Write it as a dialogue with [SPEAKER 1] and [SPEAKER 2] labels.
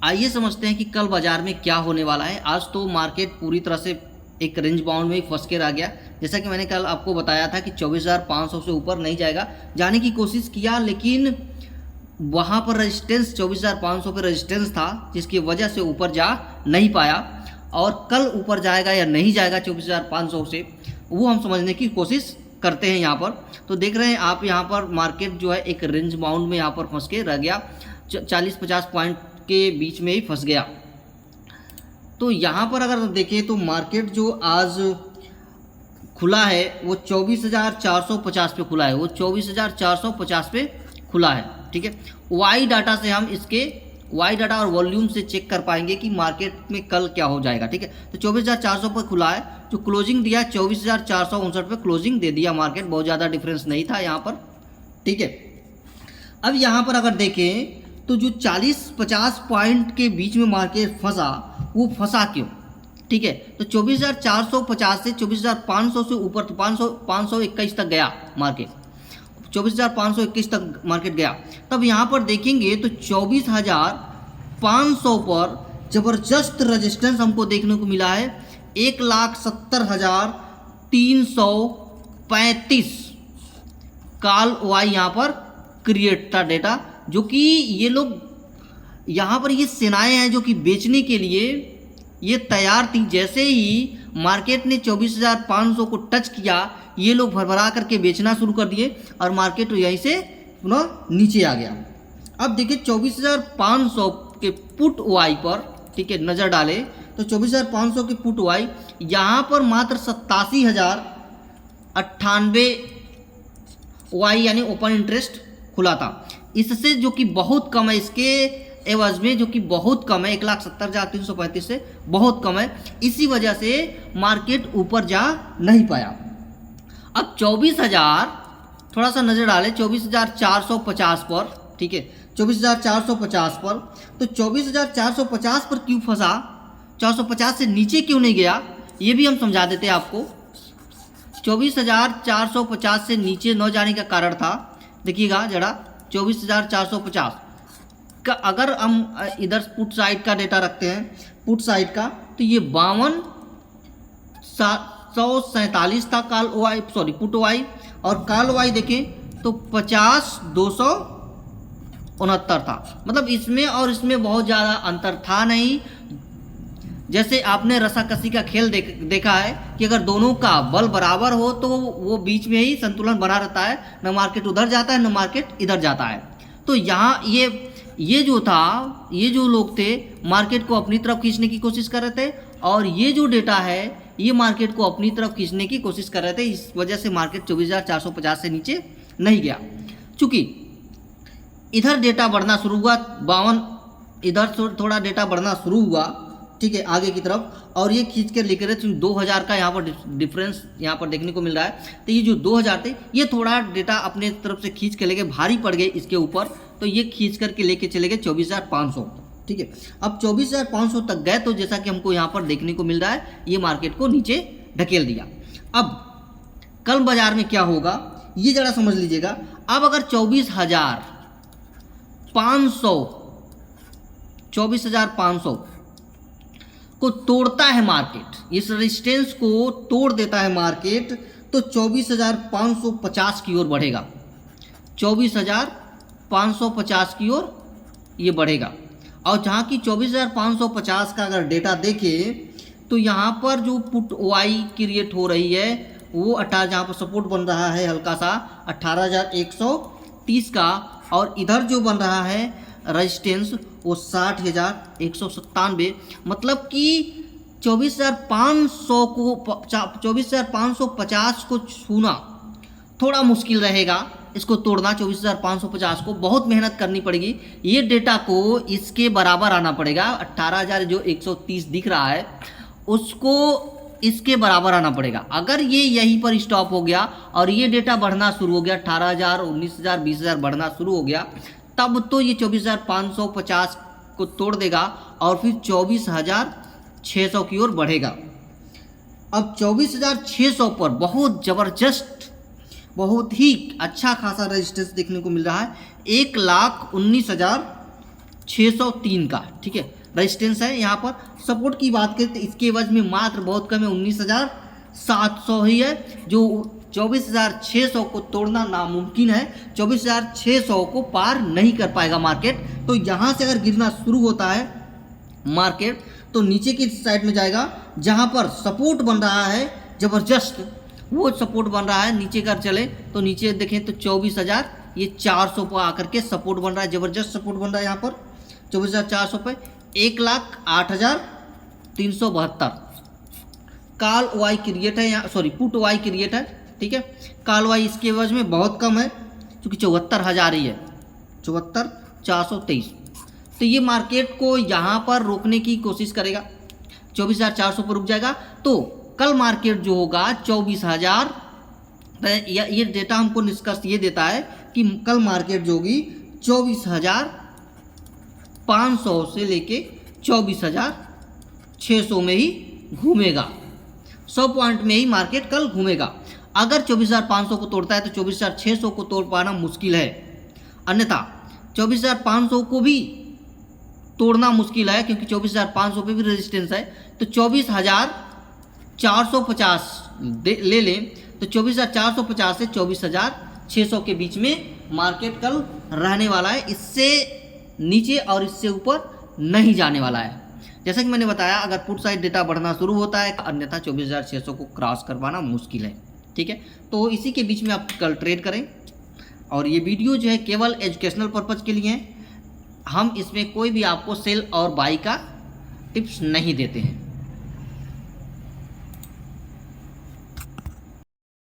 [SPEAKER 1] आइए समझते हैं कि कल बाजार में क्या होने वाला है। आज तो मार्केट पूरी तरह से एक रेंज बाउंड में ही फंस के रह गया। जैसा कि मैंने कल आपको बताया था कि 24,500 से ऊपर नहीं जाएगा, जाने की कोशिश किया, लेकिन वहाँ पर रेजिस्टेंस 24,500 पे रेजिस्टेंस था, जिसकी वजह से ऊपर जा नहीं पाया। और कल ऊपर जाएगा या नहीं जाएगा 24,500 से, वो हम समझने की कोशिश करते हैं। यहाँ पर तो देख रहे हैं आप, यहाँ पर मार्केट जो है एक रेंज बाउंड में यहाँ पर फंस के रह गया, 40-50 पॉइंट के बीच में ही फंस गया। तो यहाँ पर अगर देखें तो मार्केट जो आज खुला है वो 24,450 पे खुला है, वो 24,450 पे खुला है। ठीक है, वाई डाटा से हम इसके वाई डाटा और वॉल्यूम से चेक कर पाएंगे कि मार्केट में कल क्या हो जाएगा। ठीक है, तो 24,400 पर खुला है, जो क्लोजिंग दिया 24,459 पे क्लोजिंग दे दिया मार्केट, बहुत ज़्यादा डिफरेंस नहीं था यहाँ पर। ठीक है, अब यहाँ पर अगर देखें तो जो 40-50 पॉइंट के बीच में मार्केट फंसा, वो फंसा क्यों? ठीक है, तो 24,450 से 24,500 से ऊपर, तो 521 तक गया मार्केट, 24,521 तक मार्केट गया। तब यहाँ पर देखेंगे तो 24,500 पर जबरदस्त रेजिस्टेंस हमको देखने को मिला है, 1,70,335 कॉल वाई यहाँ पर क्रिएट था डेटा, जो कि ये लोग यहाँ पर ये सेनाएं हैं जो कि बेचने के लिए ये तैयार थी। जैसे ही मार्केट ने 24,500 को टच किया, ये लोग भरभरा करके बेचना शुरू कर दिए और मार्केट यहीं से पुनः नीचे आ गया। अब देखिए 24,500 के पुट वाई पर, ठीक है, नज़र डाले तो 24,500 के पुट वाई यहाँ पर मात्र 87,098 वाई यानी ओपन इंटरेस्ट खुला था। इससे जो कि बहुत कम है, इसके एवज में जो कि बहुत कम है, 1,70,335 से बहुत कम है। इसी वजह से मार्केट ऊपर जा नहीं पाया। अब 24,000 थोड़ा सा नज़र डालें 24,450 पर, ठीक है, 24,450 पर, तो 24,450 पर क्यों फंसा, 450 से नीचे क्यों नहीं गया, ये भी हम समझा देते हैं आपको। 24,450 से नीचे न जाने का कारण था, देखिएगा जरा, 24,450 का अगर हम इधर पुट साइड का डेटा रखते हैं, पुट साइड का, तो ये 52,147 था call Y, sorry put Y, और कॉल वाई देखें तो 50,269 था। मतलब इसमें और इसमें बहुत ज़्यादा अंतर था नहीं। जैसे आपने रसाकसी का खेल देखा है कि अगर दोनों का बल बराबर हो तो वो बीच में ही संतुलन बना रहता है, न मार्केट उधर जाता है न मार्केट इधर जाता है। तो यहाँ ये जो था, ये जो लोग थे मार्केट को अपनी तरफ खींचने की कोशिश कर रहे थे, और ये जो डेटा है ये मार्केट को अपनी तरफ खींचने की कोशिश कर रहे थे। इस वजह से मार्केट 24,450 से नीचे नहीं गया। चूँकि इधर डेटा बढ़ना शुरू हुआ, 52, इधर थोड़ा डेटा बढ़ना शुरू हुआ, ठीक है, आगे की तरफ, और ये खींच कर लेकर 2,000 का यहाँ पर डिफरेंस यहाँ पर देखने को मिल रहा है। तो ये जो 2,000 थे, ये थोड़ा डेटा अपने तरफ से खींच के लेके भारी पड़ गए इसके ऊपर, तो ये खींच करके लेके चले गए 24,500। ठीक है, अब 24,500 तक गए, तो जैसा कि हमको यहाँ पर देखने को मिल रहा है, ये मार्केट को नीचे ढकेल दिया। अब कल बाजार में क्या होगा ये जरा समझ लीजिएगा। अब अगर 24,500 को तोड़ता है मार्केट, इस रेजिस्टेंस को तोड़ देता है मार्केट, तो 24,550 की ओर बढ़ेगा, 24,550 की ओर ये बढ़ेगा। और जहाँ की 24,550 का अगर डेटा देखें तो यहाँ पर जो पुट वाई क्रिएट हो रही है वो 18, जहाँ पर सपोर्ट बन रहा है हल्का सा 18,130 का, और इधर जो बन रहा है रेजिस्टेंस वो 60,197। मतलब कि 24,550 को छूना थोड़ा मुश्किल रहेगा, इसको तोड़ना 24,550 को बहुत मेहनत करनी पड़ेगी। ये डेटा को इसके बराबर आना पड़ेगा, 18,130 दिख रहा है, उसको इसके बराबर आना पड़ेगा। अगर ये यहीं पर स्टॉप हो गया और ये डेटा बढ़ना शुरू हो गया, 18,000, 19,000, 20,000 बढ़ना शुरू हो गया, तब तो ये 24,550 को तोड़ देगा और फिर 24,600 की ओर बढ़ेगा। अब 24,600 पर बहुत ज़बरदस्त, बहुत ही अच्छा खासा रेजिस्टेंस देखने को मिल रहा है, 1,19,000 603 का, ठीक है, रेजिस्टेंस है। यहाँ पर सपोर्ट की बात करें तो इसके एवज में मात्र बहुत कम है, 19,700 ही है, जो 24,600 को तोड़ना नामुमकिन है। 24,600 को पार नहीं कर पाएगा मार्केट। तो यहाँ से अगर गिरना शुरू होता है मार्केट तो नीचे की साइड में जाएगा, जहाँ पर सपोर्ट बन रहा है ज़बरदस्त, वो सपोर्ट बन रहा है। नीचे कर चले तो नीचे देखें तो 24,400 पर आकर के सपोर्ट बन रहा है, ज़बरदस्त सपोर्ट बन रहा है यहाँ पर 24,400 पे। 1,08,372 कॉल वाई क्रिएट है यहाँ, सॉरी पुट वाई क्रिएट है, ठीक है। कॉल वाई इसके एवज में बहुत कम है क्योंकि 74,000 ही है, 74,423। तो ये मार्केट को यहाँ पर रोकने की कोशिश करेगा, 24,400 पर रुक जाएगा तो कल मार्केट जो होगा 24,000, ये डेटा हमको निष्कर्ष ये देता है कि कल मार्केट जो होगी 24,500 से लेके 24,600 में ही घूमेगा, 100 पॉइंट में ही मार्केट कल घूमेगा। अगर 24,500 को तोड़ता है तो 24,600 को तोड़ पाना मुश्किल है, अन्यथा 24,500 को भी तोड़ना मुश्किल है क्योंकि 24,500 पे भी रेजिस्टेंस है। तो 24,450 ले लें तो 24,450 से 24,600 के बीच में मार्केट कल रहने वाला है, इससे नीचे और इससे ऊपर नहीं जाने वाला है। जैसा कि मैंने बताया अगर पुट साइड डेटा बढ़ना शुरू होता है, अन्यथा 24,600 को क्रॉस करवाना मुश्किल है, ठीक है। तो इसी के बीच में आप कल ट्रेड करें। और ये वीडियो जो है केवल एजुकेशनल पर्पज़ के लिए है, हम इसमें कोई भी आपको सेल और बाई का टिप्स नहीं देते हैं।